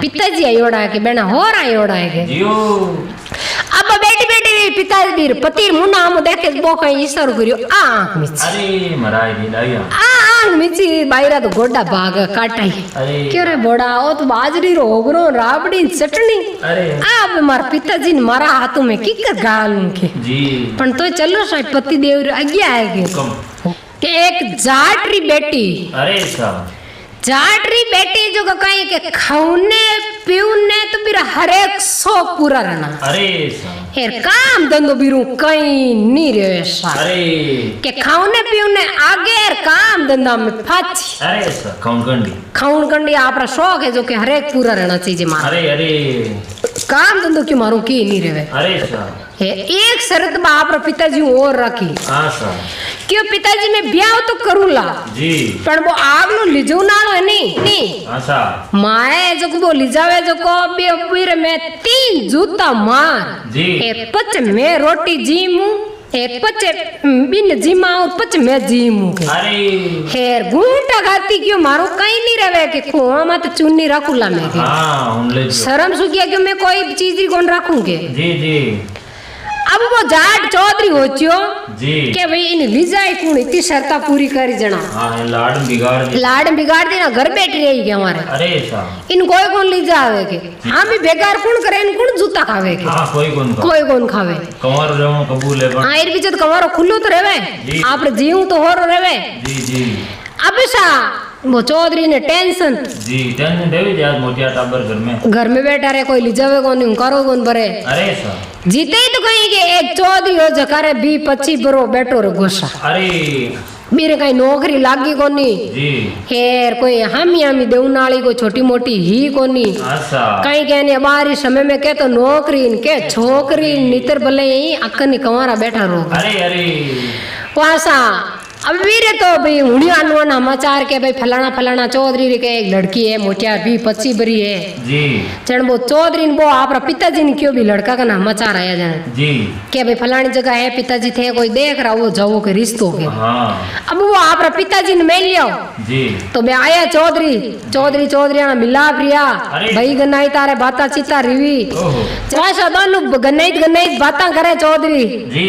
पिताजी आयोड़ा है कि बेना हो रहा आयोड़ा है के जियो अब बेटी बेटी पिताजी पति मुन्ना हम देखे बो कहीं ईश्वर करियो आंख मिची अरे मराई दी लाया आंख मिची बायरा तो गोडा भाग काटाई अरे क्यों रे बोड़ा ओ तो बाजरी रो ओगरो राबड़ी चटनी अरे अब मार पिताजी ने मारा हाथों में किकर गालूं के जी पण तो चलो साहब पति देव आगे आएगे कम कि एक जाटरी बेटी अरे साहब जाटरी बेटी जो कहीं के खाने पीने तो बिरा हर एक शौक पूरा रहना अरे साहब हेर काम धंधो बिरू कहीं नहीं रहे सा अरे के खाने पीने आगे हेर काम धंधा में फाची अरे साहब खाउन कंडी आपरा शौक है जो कि हर एक पूरा रहना चाहिए मारा अरे अरे काम धंधो क्यों मारो की नहीं रहे अरे साहब एक शर्त में आपरा पिताजी और रखी हाँ साहब क्यों पिताजी में ब्याह तो करूला जी पण वो आगलो लिजो नालो है नहीं हाँ साहब माए जो को लिजावे जो को बेपीर में 3 जूता मार जी एक पच में रोटी जीमू एक पच बिन जीमा और पच में जीमू के अरे हेर घूंटा खाती क्यों मारो कहीं नहीं रहे के कुआं मत चुन्नी रखूला मैं के हाँ उनले शर्म सुखिया क्यों मैं कोई चीज ही कौन रखूंगे जी जी अब वो जाट चौधरी हो चियो जी के भाई इन लिजाई कौन इतनी शर्ता पूरी करी जना हाँ लाड बिगाड़ देना घर बैठी रही के हमारे अरे साहब इन कोई कौन लीजा आवे के हम भी बेकार कौन करे इन कौन जूता खावे के हाँ कोई कौन खावे कमर रेवो कबूल है हाँ एर बीच कमारो खुल्लो तो रेवे आप जीव तो हो रेवे जी जी अब सा वो चौधरी ने टेंशन देवी जी आज मोटिया टाबर घर में बैठा रहे कोई लिजावे कौन करो कौन भरे अरे साहब जीते ही तो कहीं के एक चौधरी हो जकारे 20-25 बरो बैठो रे गोसा अरे मेरे कहीं नौकरी लागी कोनी जी हेर कोई हामी देवनाली को छोटी मोटी ही कोनी कहीं कहने बारी समय में के तो नौकरी के छोकरी नितर भले यही अक्कनी कमारा बैठा रो अरे अरे वासा अब वीरे तो भाई हुणी अनुमान समाचार के भाई फलाना चौधरी के एक लड़की है मोटिया 20-25 बरी है जी चरण वो चौधरी ने वो आपरा पिताजी ने क्यों भी लड़का का समाचार आया जाने जी के भाई फलानी जगह है पिताजी थे कोई देख रहा वो जाओ के रिश्तों के अब वो आपरा पिताजी ने मिल लियो जी तो मैं आया चौधरी मिला प्रिया भाई गन्नाई तारे बाता चिता रिवी चाशा दोनों गन्नाई बाता करे चौधरी जी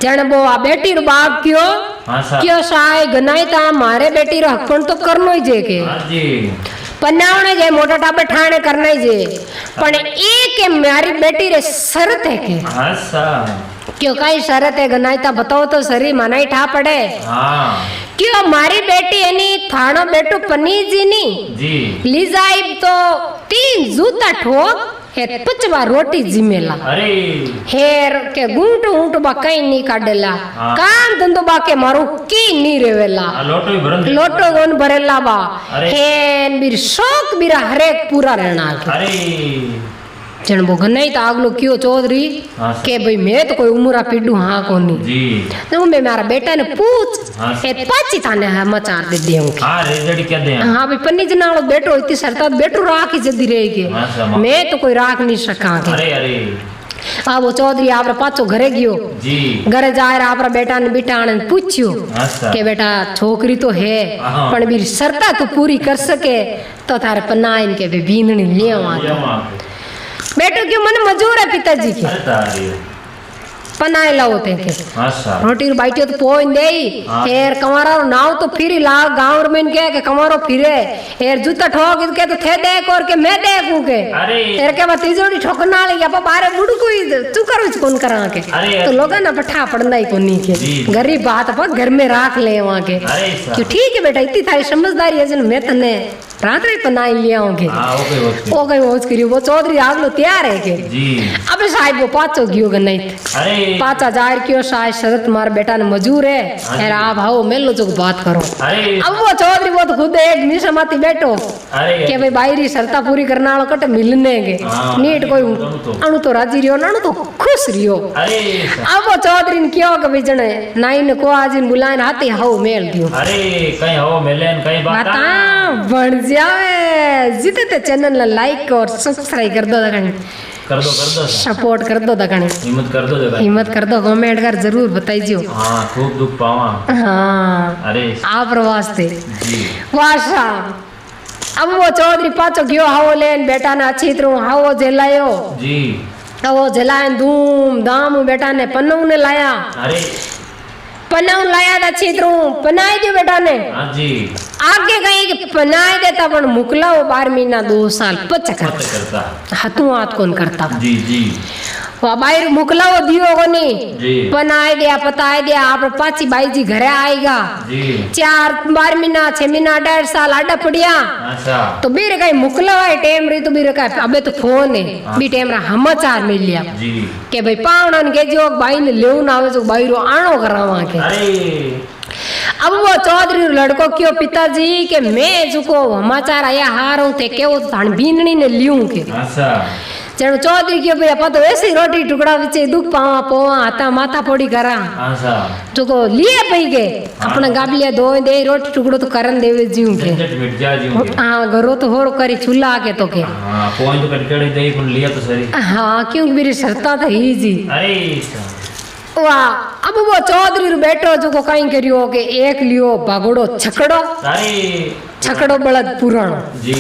जन वो आ बेटी रो बाप क्यों साय गनाई ता मारे बेटी रो हकपन तो करनो ही जे के पन्नावणे जे मोटा टापे ठाणे करना ही जे पण एक के मारी बेटी रे शरत है के क्यों काई शरत है गनाई ता बताओ तो सरी मनाई ठा पड़े क्यों मारी बेटी यानी थानो बेटो पनी जी नी लीजाई तो 3 जूता ठोक हेर 5 बार रोटी जिमेला अरे हेर के गुंटू बा कहीं नहीं काडेला काम धंधो बा के मारू की नहीं रेवेला लोटो गोन भरेला बा हेन बीर शौक बीरा हरेक पूरा रहना अरे जन वो गन्नाई तो आगलो क्यों चौधरी के भाई मैं तो कोई उम्र पीडू हाँ कोनी जी तो मैं मारा बेटा ने पूछ ए पाची थाने समाचार दे देऊं हां रिजल्ट क्या दे हां भाई पन्नी जनालो बेटो इतनी सरता बेटो राख जदी रहेगी मैं तो कोई राख नहीं सका अरे अरे आ वो चौधरी आपरा पाछो घरे गयो जी घरे जाए आपरा बेटा ने बिठाने पूछ्यो के बेटा छोकरी तो है पण भी सरता तो पूरी कर सके तो थारे पन्ना इनके भी बींदनी ले आवा बेटो क्यों मन मजूर है पिताजी के पनाए लाओ थे के रोटी बाइटियो तो पोइन दे हेर कमारा नाव तो फिर ला गांव में के कमारो फिरे हेर जूता ठोक के तो थे देख और के मैं देखूं के हेर के बा तिजोड़ी ठोकना ले या बारे बुड़ कोई तू करू कौन करा के तो लोगा ना पठा पड़ना ही कोनी के गरीब बात पर घर में राख ले वहां के क्यों ठीक है बेटा इतनी थारी समझदारी है जन मैं तने रात रे पनाई ले आऊंगे ओ गई होज करियो वो चौधरी आगलो तैयार है के जी अबे साहब वो पाचो गयो गनई अरे 5000 क्यों साय शरत मार बेटा ने मजूर है यार आप आओ मेलो जो बात करो अब वो चौधरी वो तो खुद एक निशमाती बैठो के भाई बाहरी शर्ता पूरी करना वाला कट मिलने के नीट कोई अणु तो राजी रियो ना तो खुश रियो अब वो चौधरी ने क्यों के जने नाइन को आज इन बुलाए हाथी हाओ मेल दियो अरे कहीं हाओ मेलेन कहीं बता बन जावे जिते चैनल लाइक और सब्सक्राइब कर दो दगन कर दो सपोर्ट कर दो दगन हिम्मत कर दो कमेंट कर जरूर बताइयो हां खूब दुख पावा हां अरे आप वास्ते जी वाशा अब वो चौधरी पाछो गयो हावो लेन बेटा ने अच्छी तरह हावो जलायो जी वो जलाए धूम धाम बेटा ने पन्नू ने लाया अरे पन्नू लाया था अच्छी तरह पनाई दियो बेटा ने हाँ जी आगे कहीं कि पनाई देता पण मुकला वो 12 महीना 2 साल पच करता हाथों हाथ कौन करता जी जी वो बाहर मुकला वो दियो कोनी जी पनाई दिया पताई दिया आप पाची बाई जी घरे आएगा जी 4-12 महीना 6 महीना 1.5 साल आडा पड़िया अच्छा तो बीरे कहीं मुकला है टेम री तो बीरे का अबे तो फोन है बी टेम रा समाचार मिल लिया जी के भाई पावणन के जो बाई ने लेऊ ना आवे जो बाई रो आणो करावा के अरे अब वो चौधरी लड़को क्यों पिताजी के मैं जुको समाचार आया हारूं थे के वो थान बीननी ने लियूं के अच्छा चलो चौधरी क्यों भैया पतो ऐसी रोटी टुकड़ा विचे दुख पावा पोवा हाथा माथा फोड़ी करा अच्छा तो को लिए पई के अपना गाबलिया दो दे रोटी टुकड़ो तो करन देवे जीव के झंझट मिट जा जी हां घरो तो होर करी चूल्हा के तो के हां पॉइंट तो कटकड़ी दे पण लिया तो सही हां क्यों मेरी शर्ता था ही जी अरे वाह अब वो चौधरी रो बैठो जो को कहीं करियो के एक लियो भगड़ो छकड़ो अरे छकड़ो बलद पुराणो जी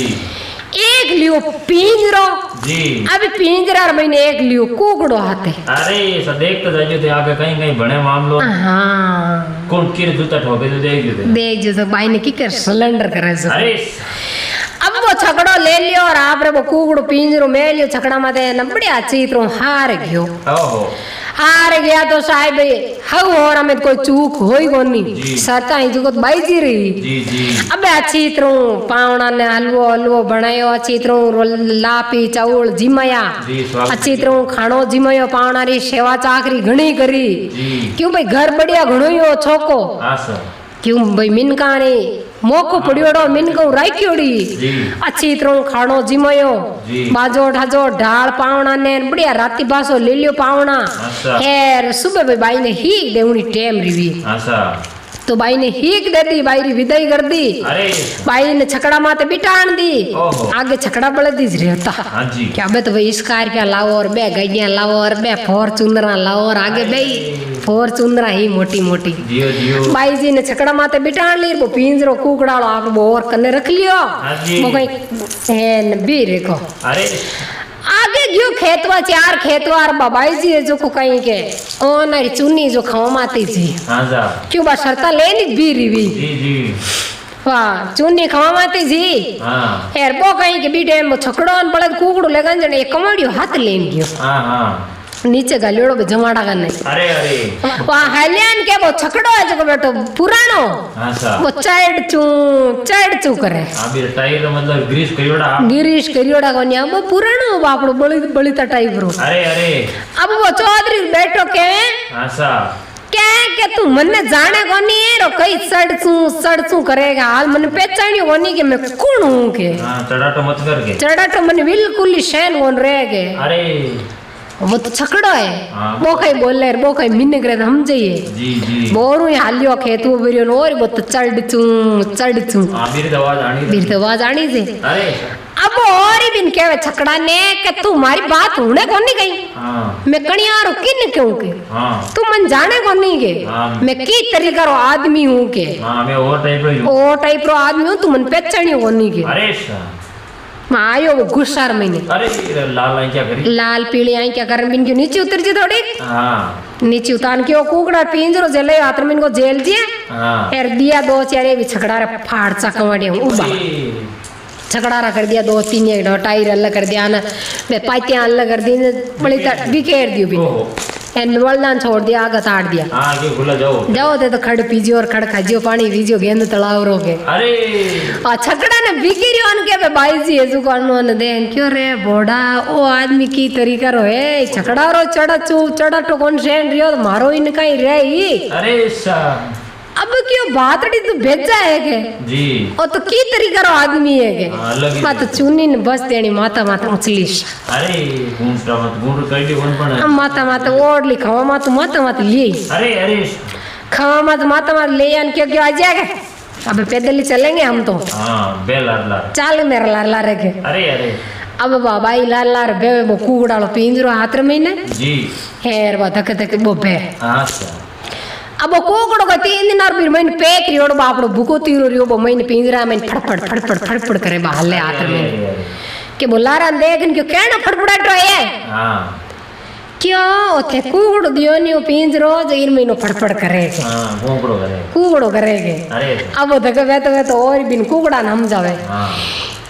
एक लियो पिंजरो जी अभी पिंजरा महीने एक लियो कुकड़ो हाथे अरे सा देख तो जाजो थे आगे कहीं कहीं बने मामलो हाँ कौन किर जूता ठोके तो देख जो तो बाई ने की कर सिलेंडर करे सो अरे अब वो छकड़ो ले लियो और आप रे वो कुकड़ो पिंजरो में लियो छकड़ा माते न बढ़िया अच्छी तरह हार गयो ओहो हार गया तो साहब हव और हमें कोई चूक होई कोनी सरता ही जो बाई जी रही जी जी अबे अच्छी तरह पावणा ने हलवो हलवो बनायो अच्छी तरह लापी चावल जिमाया अच्छी तरह खानो जिमायो पावणा री सेवा चाकरी घणी करी क्यों भाई घर बढ़िया घणो ही छोको क्यों भाई मिनका ने मोको पड़ियोड़ो मिनको राखियोड़ी अच्छी तरह खानो जिमायो बाजो ठाजो ढाल पावणा ने बढ़िया राती बासो ले लियो पावणा खैर सुबह भाई बाई ने ही देवनी टेम रिवी तो बाई ने हीक दे दी बाई री विदाई कर दी बाई ने छकड़ा माते बिठान दी आगे छकड़ा बलदी ज रहता क्या बे तो भाई स्कॉर्पियो लाओ और बे गाड़ियां लाओ और बे फॉर्च्यूनर लाओ और आगे बे फॉर्च्यूनर ही मोटी मोटी बाई जी ने छकड़ा माते बिठान ली वो पिंजरो कुकड़ालो आप वो और कने रख लियो वो कहीं एन बी रेको आगे गयो खेतवा 4 खेतवार बाबाई जी जो को कहीं के ओ नारी चुन्नी जो खाओ माती जी क्यों बा शर्ता लेनी बी रिवी जी वाह चुन्नी खाओ माती जी यार वो कहीं के बी टाइम छकड़ो न बड़े कुकड़ो लगन जने एक कमाड़ियो हाथ लेन गयो नीचे गलियोड़ो बे जमाड़ा करने अरे वहाँ हल्यान के वो छकड़ो है जो बेटो पुरानो वो चढ़ चू करे टायर मतलब गिरीश करियोड़ा कोनी वो पुरानो बापड़ो बड़ी टाइप रो अरे अब वो चौधरी बैठो के क्या तू मन्ने जाने कोनी है रो कई सड़चू करेगा हाल मन पहचानियो कोनी के मैं कौन हूं के चढ़ाटो मत करके चढ़ाटो मन बिल्कुल ही शैन कोन रहेगे अरे वो तो छकड़ो है वो कहीं बोल रहे वो कहीं मिन्ने करे हम जाइए बोरू ही हालियो खेत वो बिरियो और वो तो चढ़ चू बीर आवाज आनी से अब और ही बिन के छकड़ा ने के तुम्हारी बात होने कोनी गई मैं कणिया रो किन क्यों के तू मन जाने कोनी के मैं की तरीका रो आदमी हूं के मैं ओ टाइप रो आदमी हूं तू मन पहचानियो कोनी के अरे आयो वो गुस्सार महीने अरे लाल आई क्या करी लाल पीली आई क्या कर बिन के नीचे उतर जी थोड़ी नीचे उतार के वो कुकड़ा पिंजरो जले हाथ में इनको जेल दिया फिर दिया 2-4 भी छकड़ा रे फाड़ चकवाड़ी उबा छकड़ा रा कर दिया 2-3 एक टायर अलग कर दिया ना पाइतियां अलग कर दी बड़ी बिखेर दियो भी एन वलदान छोड़ दिया आगे ताड़ दिया आगे खुला जाओ ते तो खड़ पीजियो और खड़ खाजियो पानी पीजियो गेंद तलाव रोके अरे आ छकड़ा ने बिगिरियो अन के बाई जी एजु करनो न दे क्यों रे बोड़ा ओ आदमी की तरीका रो है छकड़ा रो चढ़ा तो कौन सेन रियो मारो इन काई रे ही अरे सा अब क्यों बातड़ी तू भेजा है के जी ओ तो की तरीका रो आदमी है के बात चुनी ने बस देनी माता उछलीश अरे गुंड कई वन पण हम माता ओढ़ ली खावा माता ली अरे खावा माता ले आन क्यों आ जाएगा अब पैदल ही चलेंगे हम तो हां बे लार चल मेरा लार रे के अरे अब बाबा ही लार बे वो कुकड़ालो पिंजरो हाथ में ने जी हेर बा धक वो बे अच्छा अब वो कोकड़ो का 3 दिन और फिर मैंने पेक रियोड़ बापड़ो भूको तीरो रियो बो मैंने पिंजरा में फड़फड़ करे बाहले आतर में के बोलारा देख इनके कहना फड़फड़ाट रहे हाँ क्या ओथे कुकड़ो दियो नहीं पिंजरो जईर महीनो फड़फड़ करेगे हाँ कुकड़ो करेगे अरे अब वो देखे वे तो और बिन कुकड़ा न हम जावे हाँ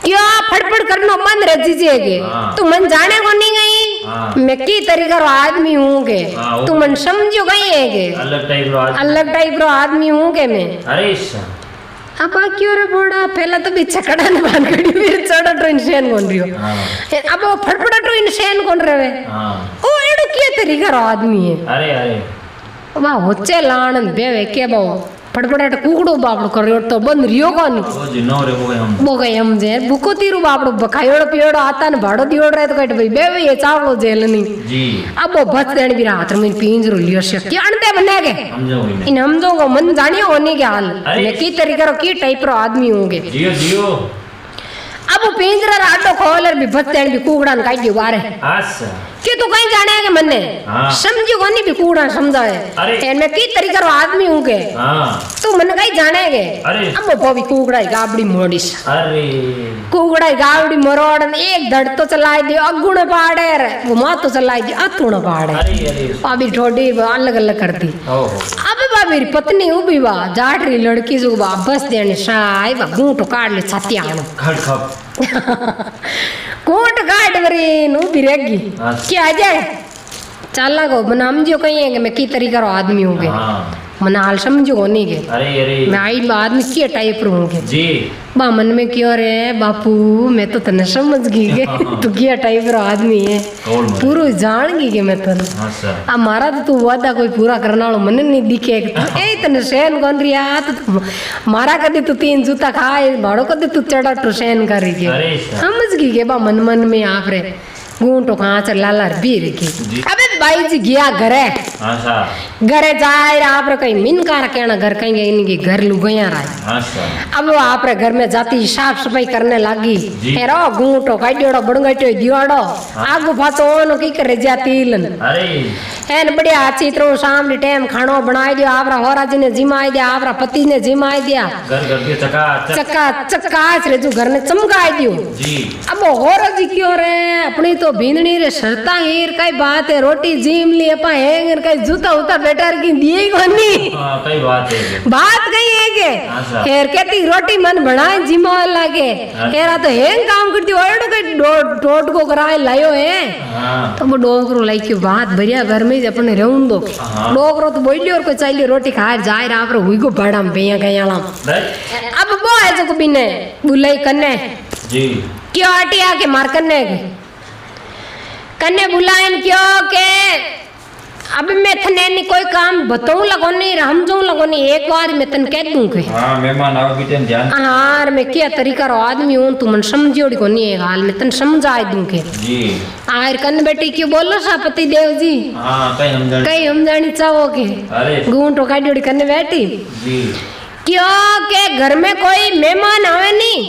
क्या फड़फड़ करनो बंद रह जीजेगे तू मन जाने को नहीं गई मैं की तरीका रो आदमी हूँ के तू मन समझो गई है के अलग टाइप रो आदमी हूँ के मैं अरे अब क्यों रे बोड़ा पहला तो बिच्छा कड़ा न बांध कड़ी फिर चढ़ा तो इंसान कौन रियो अब वो फड़फड़ा तो इंसान कौन रहे ओ एडो क्या तरीका रो आदमी है अरे वाह होचे लाणन बेवे के बाओ फड़फड़ाट कुकड़ो बापड़ो करियो तो बंद रियो कोनी वो जिनो रे वो गए हम जे बुको तीरु बापड़ो बखायोड़ो पियोड़ो आता न भाड़ो दियोड़ रहे तो कट भाई बेवे ये चावलो जेल नहीं जी अब वो बच देन भी रात में पिंजरो लियो से क्या अनते बनेगे इन हम जो मन जानियो होने के हाल मैं की तरीका रो की टाइप रो आदमी होंगे जियो जियो अब वो पिंजरा राडो खोलर भी बच देन भी कुकड़ा न काई दियो बारे अच्छा के तू कहीं जाने के मन्ने समझो कोनी भी कुकड़ा समझाए एन में की तरीका रो आदमी हूं के तू मन कहीं जाने के अब वो भी कुकड़ा गाबड़ी मोड़ीस अरे कुकड़ा गावड़ी मरोड़ एक धड़ तो चलाई दियो अगुण पाड़े रे वो मां तो चलाई दियो अतुण पाड़े अभी थोड़ी अलग अलग करती अब बाबी पत्नी उभी बा जाटरी लड़की जो बा बस देने साई बा गूंटो काट ले छाती आनो कोट काट बरी नु बिरेगी क्या जाए चला को बनाम जो कहीं है मैं की तरीका रो आदमी हूं के मन हाल समझो होने के अरे मैं आई आदमी के टाइप रो हूं के जी बा मन में क्यों रे बापू मैं तो तने समझ गई के तू क्या टाइप रो आदमी है पूरा जान गई के मैं तने अब मारा तो तू वादा कोई पूरा करना वाला मन नहीं दिखे ए तने सहन कौन रिया तो मारा कदी तू 3 जूता खाए भाड़ो कदी तू चढ़ा तो सहन कर रही के समझ गई के बा मन मन में आप रे गूंटो कहाँ से लाला बीर की अबे भाई जी गया घरे घरे जाए आप रे कहीं मिन का कहना घर कहीं इनकी घर लुगाया रहा अब वो आप रे घर में जाती साफ सफाई करने लगी रो गूंटो काटियोड़ो बड़गटियो दियोड़ो आगू फाचो ओनो की करे जाती लन एन बढ़िया अच्छी तरह शाम टाइम खानो बनाई दियो आपरा होरा जी ने जिमाई दिया आपरा पति ने जिमाई दिया घर घर के चका चकाच रे जो घर ने चमकाई दियो जी अब होरा जी क्यों रे अपनी तो भींदनी रे शर्ता हीर कई बात है रोटी जीम ली अपा हैंगर कई जूता उता बेटर की दिए कोनी कई बात कई है के खैर कहती रोटी मन बनाए जिमा लागे केरा तो हैंग काम करती ओडो के डोट को कराए लायो है तो वो डोकरो लाई की बात बढ़िया घर में अपने रहूं दो डोकरो तो बोलियो और कोई चाहिए रोटी खाए जाए आप रो हुई को बड़ा बेया गयाला अब वो है जो बिने बुलाई कन्ने जी क्यों आटिया के मार कन्ने कन्ने बुलाइन क्यों के अब मैं थने नहीं कोई काम बताऊं लगो नहीं हम जो लगो नहीं एक बार मैं तन कह दूं के हां मेहमान आओ की टाइम ध्यान हां मैं क्या तरीका रो आदमी हूं तू मन समझोड़ी को नहीं है हाल में तन समझा दूं के जी आर कन बेटी क्यों बोलो सा पति देव जी हां कई हम जानी चाहो के अरे गूंटो काटियोड़ी करने बैठी जी क्यों के घर में कोई मेहमान आवे नहीं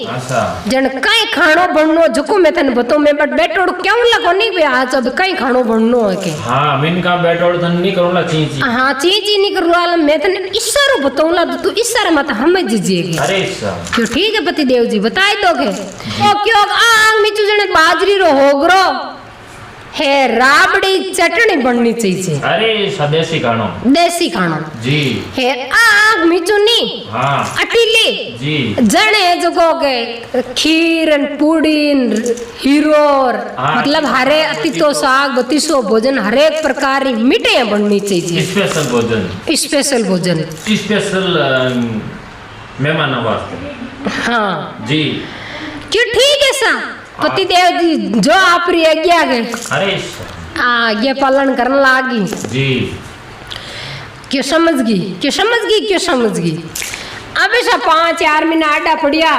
जन कई खानो बननो जको मैं तने बताऊं मैं बट बैठोड़ क्यों लगो नहीं बे आज अब कई खानो बननो है के हां मिन का बैठोड़ तन नहीं करूला चीची हां चीची नहीं करूला मैं तने इशारो बताऊंला तो तू इशारा मत समझ जीजेगी अरे क्यों ठीक है पति देव जी बताए दोगे ओ क्यों आंग मिचू जने बाजरी रो होगरो है राबड़ी चटनी बननी चाहिए अरे स्वदेशी खानो देसी खानो जी है आग मिचुनी हाँ अटीली जी जने जो के खीर पूड़ीन हीरोर मतलब हरे अतितो साग बतीसो भोजन हर एक प्रकार मीठे बननी चाहिए स्पेशल भोजन मेहमान वास्ते हाँ जी क्यों ठीक है सा पति देव जी जो आप आज्ञा गए अरे ये पालन करने लागी जी क्यों समझ गई अब ऐसा 5-4 महीना आडा पड़िया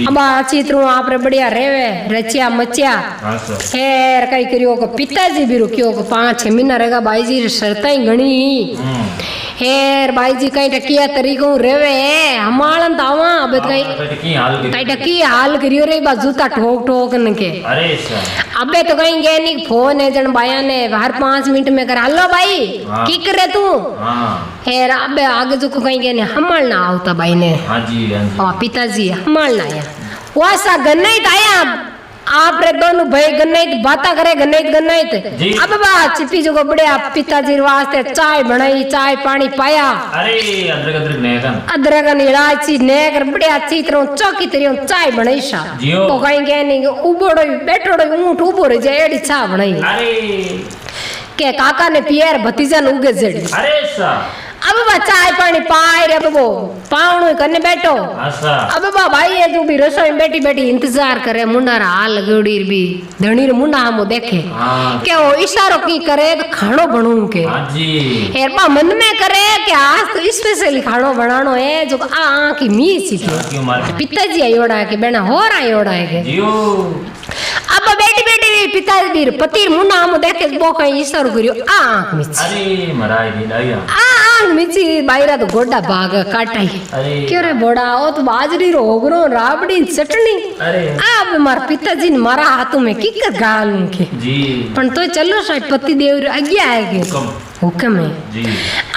अब अच्छी तरह आप रे बढ़िया रेवे रचिया मचिया खैर कई करियो को पिताजी भी रुकियो को 5-6 महीना रहेगा भाई जी शर्ताई घणी हेर भाई जी कहीं टकिया तरीको रेवे हमालन तावा अब कहीं की हाल की कहीं टकी हाल करियो रे बा जूता ठोक ठोक न के अरे सा अबे तो कहीं गए नहीं फोन है जन बाया ने हर 5 मिनट में कर हेलो भाई हाँ। की करे तू हाँ हेर अबे आगे जो कहीं गए ने हमल ना आवता भाई ने हाँ जी हाँ जी और पिताजी हमल ना आया वासा गन्नैत आया आप रे दोनों भाई गन्नैत बाता करे गन्नैत जी। अब बा चिप्पी जो को बढ़िया पिताजी वास्ते चाय बनाई चाय पानी पाया अरे अदरक अदरक नेकन अदरक इलायची नेकर बढ़िया अच्छी तरह चौकी तरह चाय बनाई सा जियो। तो कहीं गए नहीं उबोड़ो बैठोड़ो ऊंट उबो रह जाए एड़ी चा बनाई अरे के काका ने पियर भतीजा ने उगे जड़ी अरे सा अब बा चाय पानी पाए रे अब वो पावणो करने बैठो अच्छा अब बा भाई है जो भी रसोई में बैठी बैठी इंतजार करे मुंडा रा हाल लगड़ी भी धनी रे मुंडा हमो देखे हाँ के वो इशारो की करे तो खानो बनूं के हाँ जी एरपा मन में करे कि आज तो स्पेशली खानो बनानो है जो आ की मीच थी क्यों मार पिताजी आयोड़ा है कि बेना हो रहा आयोड़ा है के जियो अब बैठी बैठी पिताजी पति मुंडा हमो देखे वो कहीं इशारो करियो आ मीच अरे मराई दी लाया आ मिची बायरा तो गोडा भाग काटाई अरे क्यों रे बोड़ा ओ तो बाजरी रो ओगरो राबड़ी चटनी अरे अब मार पिताजी ने मारा हाथों में की कर गाल उनके जी पण तो चलो साहब पति देव रे आगे आएगे हुकम हुक्म है जी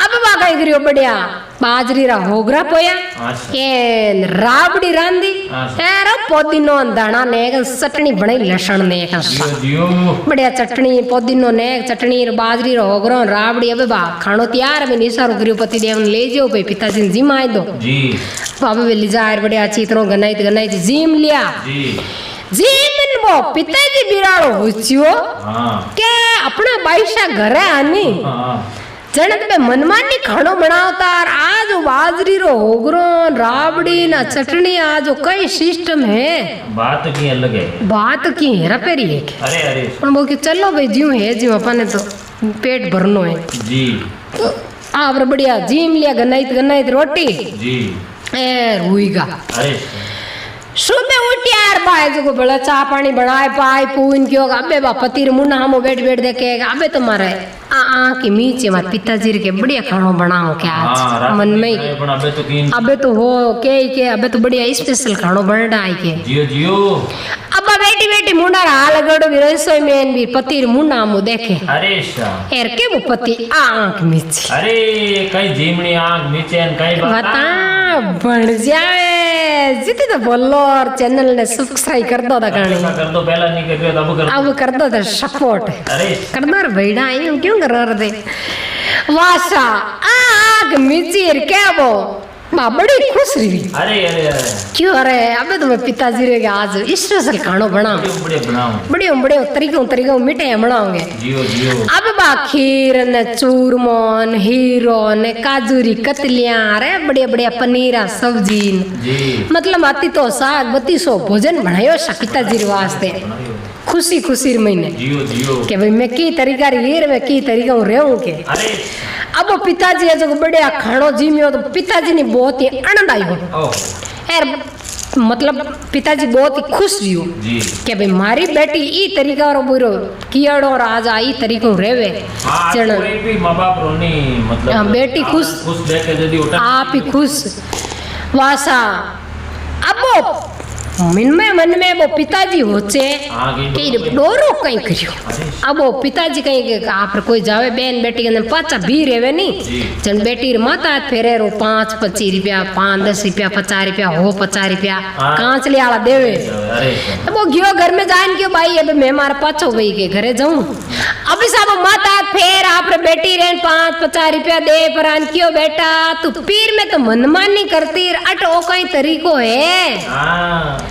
अब बागा करियो बढ़िया बाजरी रा होगरा पोया अच्छा के राबड़ी रांदी अच्छा। यार पुदीनो दाना ने चटनी बनाई लहसुन ने का जियो जियो बढ़िया चटनी पुदीनो ने चटनी बाजरी रो होगरो राबड़ी अब बा खानो तैयार में निसारो करियो पति देव ने ले जाओ भाई पिताजी ने जिम आए दो जी बाबा वे ले जा बढ़िया अच्छी तरह गनाई जिम लिया जी जिम वो पिताजी बिराड़ो होचियो हाँ के अपना बाईशा घरे आनी हाँ जणत में मनमानी खानो बनावता और आज बाजरी रो होगरो राबड़ी ना चटनी आज कई सिस्टम है बात की अलग है बात की हेरा फेरी है अरे अरे पण वो कि चलो भाई जीव है जीव अपने तो पेट भरनो है जी आप बढ़िया जिम लिया गनाइत रोटी जी ए रुईगा अरे सुबह उठी यार भाई जो बड़ा चाय पानी बनाए पाए पून क्यों अबे बा पतिर मुन्ना हमो बैठ बैठ देखे अबे तुम्हारे आ की मीचे मार पिताजी के बढ़िया खानो बनाओ क्या हाँ आज मन में अबे तो कीन अबे तो हो के अबे तो बढ़िया स्पेशल खानो बन रहा है के जियो जियो अब बैठी बैठी मुंडा हाल गड़ो भी रसोई में भी पतिर मुन्ना हमो देखे अरे सा एर के वो पति आंख मीची अरे कहीं जीमनी आंख नीचे कहीं बता बन जाए जिते तो बोलो और चैनल ने सब्सक्राइब कर दो कहानी कर दो पहला नहीं कर रहे तो अब कर दो तो सपोर्ट अरे कर दो रे भैया आई क्यों कर रहे थे वासा आग मिचीर क्या वो माँ बड़ी खुश रही अरे अरे अरे क्यों अरे अबे तो मैं पिताजी रे आज स्पेशल खानो बनाओ बड़े बनाओ बड़े तरीकों मिठाइयाँ बनाओगे जियो जियो अब बा खीर ने चूरमो ने हीरो ने काजूरी कतलियां अरे बढ़िया बढ़िया पनीरा सब्जी जी मतलब आती तो साग बत्ती सो भोजन बनायो सा पिताजी रे वास्ते खुशी खुशी महीने जियो जियो के भाई मैं की तरीका हीर में की तरीका रहूं के अरे अब वो पिताजी जो बढ़िया खानो जीमियो तो पिताजी ने बहुत ही आनंद आई हो ओह यार मतलब पिताजी बहुत ही खुश हुई जी के भाई मारी बेटी ई तरीका और बुरो कियड़ो राजा ई तरीको रेवे हाँ जण कोई भी माँ बाप रोनी मतलब हाँ, बेटी खुश खुश देख के यदि उठा आप ही खुश वासा अब वो मन में वो पिताजी होचे कि डोरो कहीं करियो अब वो पिताजी कहीं आप कोई जावे बहन बेटी के अंदर पाचा भी रेवे नहीं जन बेटी रे माता फेरे रो 5-25 रुपया 5-10 रुपया 50 रुपया हो 50 रुपया कांचली आला देवे अब वो गयो घर में जान क्यों भाई अब मैं मारा पाछो भाई के घरे जाऊं अभी सब माता फेर आप रे बेटी रे 5-50 रुपया दे पर क्यों बेटा तू पीर में तो मनमानी करती अट ओ कहीं तरीको है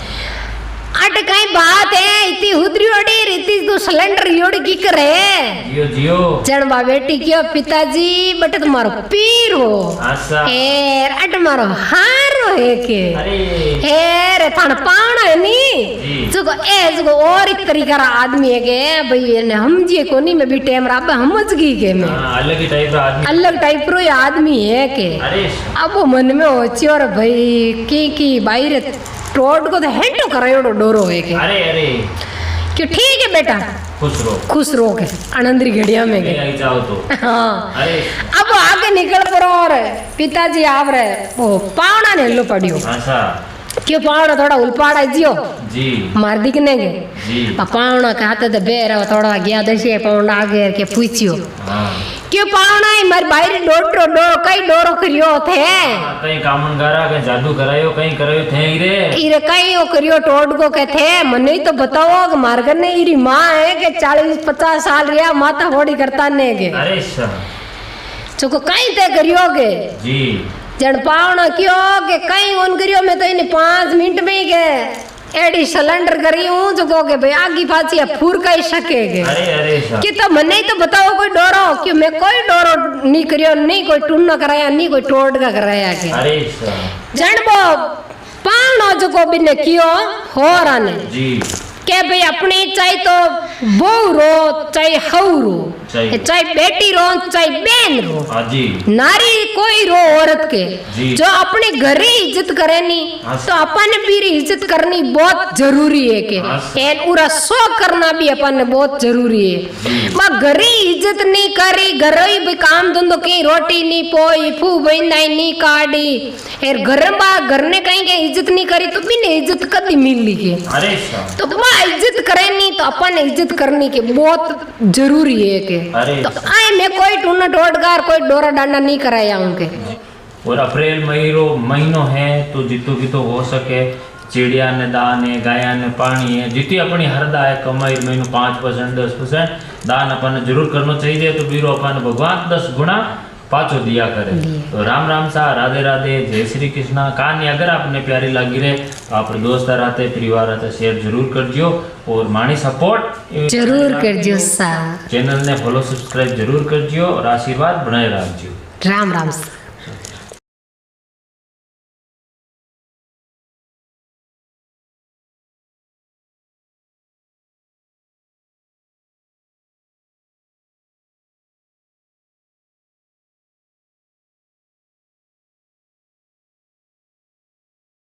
अट कहीं बात है इतनी हुदरी ओडी रीति तो सिलेंडर योड़ी की करे जियो जियो जन बा बेटी क्यों पिताजी बट तुम्हारो पीर हो अच्छा एर अट मारो हार है के अरे एर थान पाना है नी जो और एक तरीका रा आदमी है के भाई ने हम जी कोनी में भी टाइम रा समझ गई के मैं अलग ही टाइप का आदमी अलग टाइप रो आदमी है के अरे अब वो मन में होची और भाई की बाहर टोट को तो हेटो करायोड़ो डोरो है के अरे अरे क्यों ठीक है बेटा खुश रहो के आनंदरी घड़िया में गए आई जाओ तो हाँ अरे अब आगे निकल पड़ो और पिताजी आव रहे वो पावना ने लो पड़ियो अच्छा क्यों पावना थोड़ा उलपाड़ा जियो जी मार दिखने के जी पावना के हाथ दे बेर थोड़ा गया दशे पावना आगे के पूछियो हाँ क्यों पावना है मार बाहर डोरो कई डोरो करियो थे कहीं कामन करा कहीं जादू करायो कहीं करायो थे इरे कई ओ करियो टोड को के थे मने तो बताओ कि मारगर ने इरी मां है के 40-50 साल रिया माता होड़ी करता ने के अरे सर चुको कई ते करियो के जी जन पावना क्यों के कई उन करियो में तो इन 5 मिनट में के एडी सिलेंडर करी हूं जो के भाई आगी फाची फूर कई सके के अरे सर कि तो मने तो बताओ कोई डोरो क्यों मैं कोई डोरो नहीं करियो नहीं कोई टून कराया नहीं कोई टोड का कराया के अरे सर जन वो पावना जो को बिने कियो हो राने जी के भाई अपनी चाहे तो बहू रो चाहे हऊ रो चाहे बेटी रो चाहे बहन रो जी नारी कोई रो औरत के जी। जो अपने घर ही इज्जत करे नी तो अपन भी इज्जत करनी बहुत जरूरी है के एन पूरा शो करना भी अपन बहुत जरूरी है मां घर ही इज्जत नहीं करी घर ही भी काम धंधो की रोटी नहीं पोई फू बंदाई नहीं काटी एर घर में घर ने कहीं के इज्जत नहीं करी तो भी ने इज्जत कदी मिली के अरे सर तो मां इज्जत करे नहीं तो अपन इज्जत करनी के बहुत जरूरी है के अरे तो आए में कोई टूना टोटगार कोई डोरा डांडा नहीं कराया उनके और अप्रैल महीनो है तो जितो की तो हो सके चिड़िया ने दान है गाया ने पानी है जितनी अपनी हरदा है कमाई महीनों 5% 10% दान अपन जरूर करना चाहिए तो बीरो अपन भगवान 10 गुना पाछो दिया करे तो राम राम सा राधे राधे जय श्री कृष्णा कहानी अगर आपने प्यारी लगी रहे तो आप दोस्त रहते परिवार रहते शेयर जरूर कर दियो और मानी सपोर्ट जरूर कर दियो सा चैनल ने फॉलो सब्सक्राइब जरूर कर दियो और आशीर्वाद बनाए रख दियो राम राम सा।